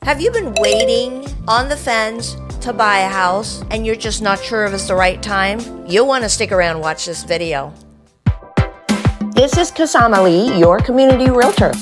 Have you been waiting on the fence to buy a house and you're just not sure if it's the right time? You'll want to stick around and watch this video. This is Kasama Lee, your community realtor.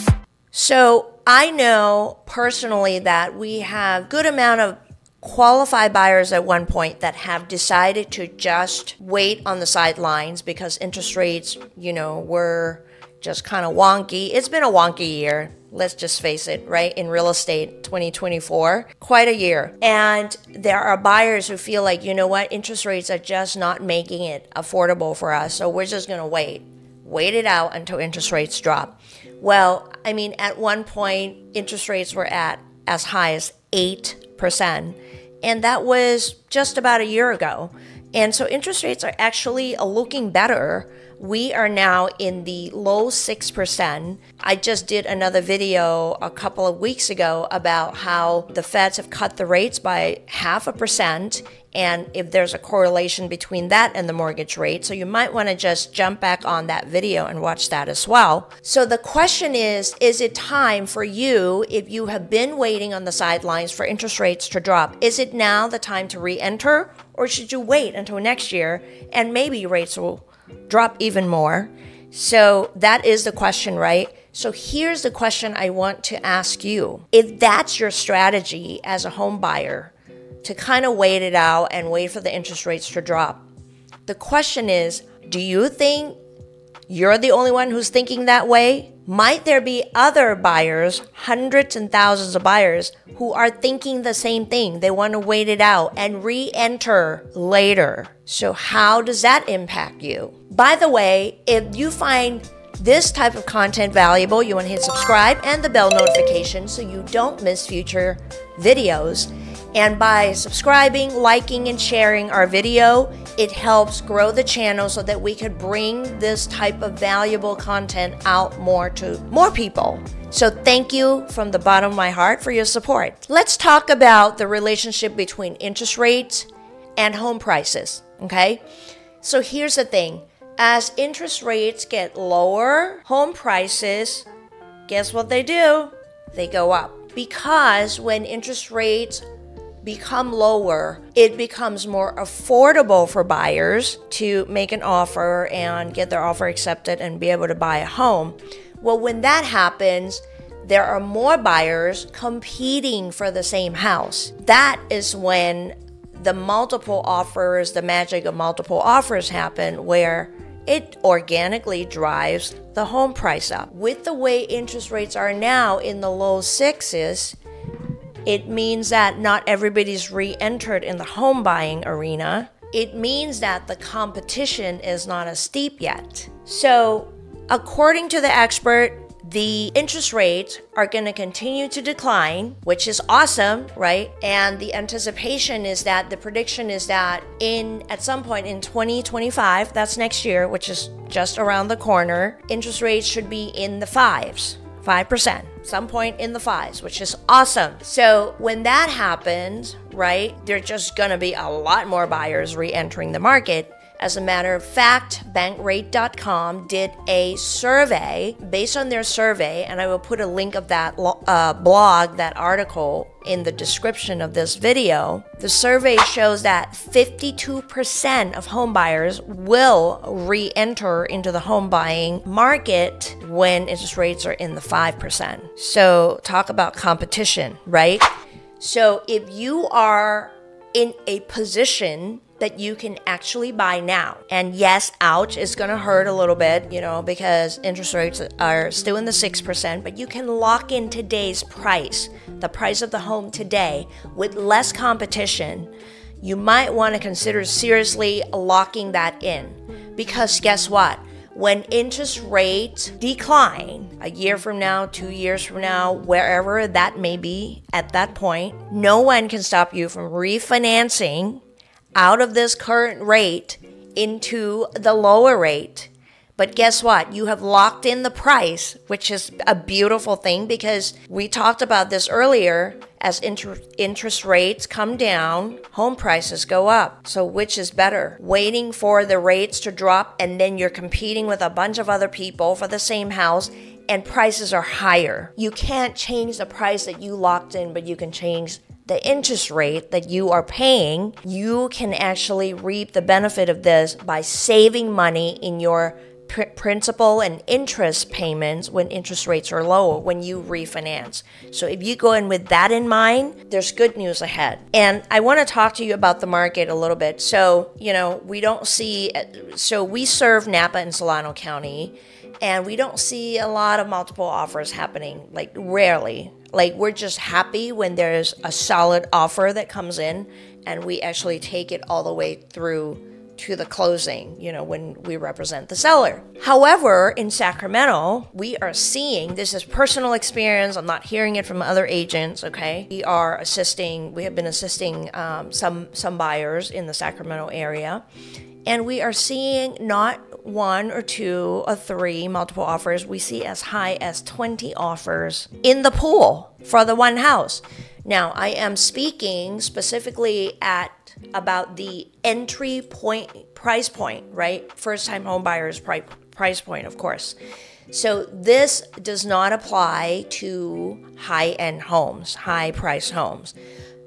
So I know personally that we have a good amount of qualified buyers at one point that have decided to just wait on the sidelines because interest rates, were just kind of wonky. It's been a wonky year. Let's just face it, right? In real estate, 2024, quite a year. And there are buyers who feel like, interest rates are just not making it affordable for us. So we're just going to wait it out until interest rates drop. Well, at one point, interest rates were at as high as 8%. And that was just about a year ago. And so interest rates are actually looking better. We are now in the low 6%. I just did another video a couple of weeks ago about how the Feds have cut the rates by 0.5%, and if there's a correlation between that and the mortgage rate. So you might want to just jump back on that video and watch that as well. So the question is it time for you, if you have been waiting on the sidelines for interest rates to drop, is it now the time to re-enter, or should you wait until next year and maybe rates will drop even more? So that is the question, right? So here's the question I want to ask you. If that's your strategy as a home buyer, to kind of wait it out and wait for the interest rates to drop, the question is, do you think you're the only one who's thinking that way? Might there be other buyers, hundreds and thousands of buyers, who are thinking the same thing? They want to wait it out and re-enter later. So how does that impact you? By the way, if you find this type of content valuable, you want to hit subscribe and the bell notification so you don't miss future videos. And by subscribing, liking, and sharing our video, it helps grow the channel so that we could bring this type of valuable content out more to more people. So thank you from the bottom of my heart for your support. Let's talk about the relationship between interest rates and home prices, okay? So here's the thing. As interest rates get lower, home prices, guess what they do? They go up. Because when interest rates become lower, it becomes more affordable for buyers to make an offer and get their offer accepted and be able to buy a home. Well, when that happens, there are more buyers competing for the same house. That is when the multiple offers, the magic of multiple offers happen, where it organically drives the home price up. With the way interest rates are now in the low 6s, it means that not everybody's re-entered in the home buying arena. It means that the competition is not as steep yet. So, according to the expert, the interest rates are going to continue to decline, which is awesome, right? And the anticipation is that, the prediction is that at some point in 2025, that's next year, which is just around the corner, interest rates should be in the 5%, some point in the 5s, which is awesome. So when that happens, right, there's just gonna be a lot more buyers re-entering the market. As a matter of fact, bankrate.com did a survey. Based on their survey, and I will put a link of that blog, that article, in the description of this video, the survey shows that 52% of home buyers will re-enter into the home buying market when interest rates are in the 5%. So talk about competition, right? So if you are in a position that you can actually buy now, and yes, ouch, it's gonna hurt a little bit, because interest rates are still in the 6%, but you can lock in today's price, the price of the home today, with less competition. You might want to consider seriously locking that in, because guess what? When interest rates decline a year from now, 2 years from now, wherever that may be at that point, no one can stop you from refinancing out of this current rate into the lower rate. But guess what? You have locked in the price, which is a beautiful thing, because we talked about this earlier. As interest rates come down, home prices go up. So which is better? Waiting for the rates to drop and then you're competing with a bunch of other people for the same house and prices are higher. You can't change the price that you locked in, but you can change the interest rate that you are paying. You can actually reap the benefit of this by saving money in your principal and interest payments when interest rates are low, when you refinance. So if you go in with that in mind, there's good news ahead. And I want to talk to you about the market a little bit. So, we serve Napa and Solano County, and we don't see a lot of multiple offers happening, like rarely. Like, we're just happy when there's a solid offer that comes in and we actually take it all the way through to the closing, when we represent the seller. However, in Sacramento, we are seeing, this is personal experience, I'm not hearing it from other agents, okay? We have been assisting some buyers in the Sacramento area, and we are seeing not 1 or 2 or 3 multiple offers. We see as high as 20 offers in the pool for the one house. Now, I am speaking specifically about the entry price point, right? First-time home buyers price point, of course. So this does not apply to high-end homes, high-price homes,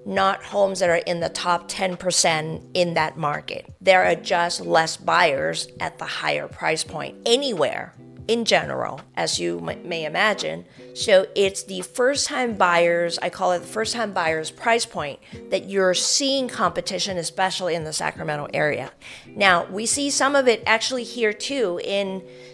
not homes that are in the top 10% in that market. There are just less buyers at the higher price point anywhere in general, as you may imagine. So it's the first-time buyers, I call it the first-time buyers price point, that you're seeing competition, especially in the Sacramento area. Now, we see some of it actually here too.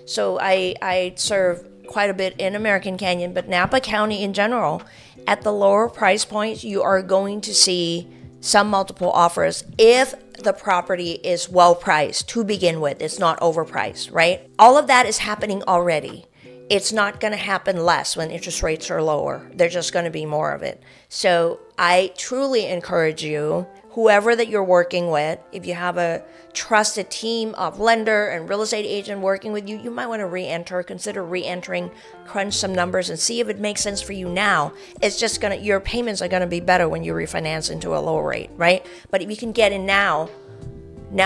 So I serve quite a bit in American Canyon, but Napa County in general, at the lower price points, you are going to see some multiple offers if the property is well priced to begin with. It's not overpriced, right? All of that is happening already. It's not going to happen less when interest rates are lower. There's just going to be more of it. So I truly encourage you, whoever that you're working with, if you have a trusted team of lender and real estate agent working with you, you might want to consider re-entering, crunch some numbers and see if it makes sense for you now. It's just your payments are going to be better when you refinance into a lower rate, right? But if you can get in now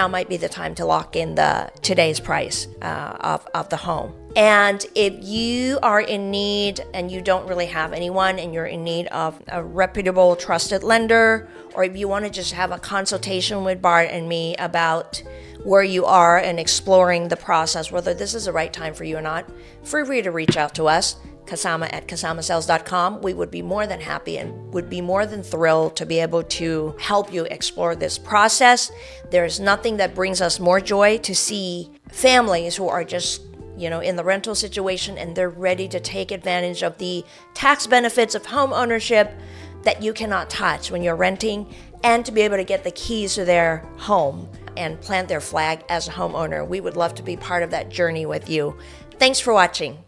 might be the time to lock in today's price of the home. And if you are in need and you don't really have anyone and you're in need of a reputable, trusted lender, or if you want to just have a consultation with Bart and me about where you are and exploring the process, whether this is the right time for you or not, feel free to reach out to us, Kasama@kasamasales.com. We would be more than happy and would be more than thrilled to be able to help you explore this process. There is nothing that brings us more joy to see families who are just in the rental situation and they're ready to take advantage of the tax benefits of home ownership that you cannot touch when you're renting, and to be able to get the keys to their home and plant their flag as a homeowner. We would love to be part of that journey with you. Thanks for watching.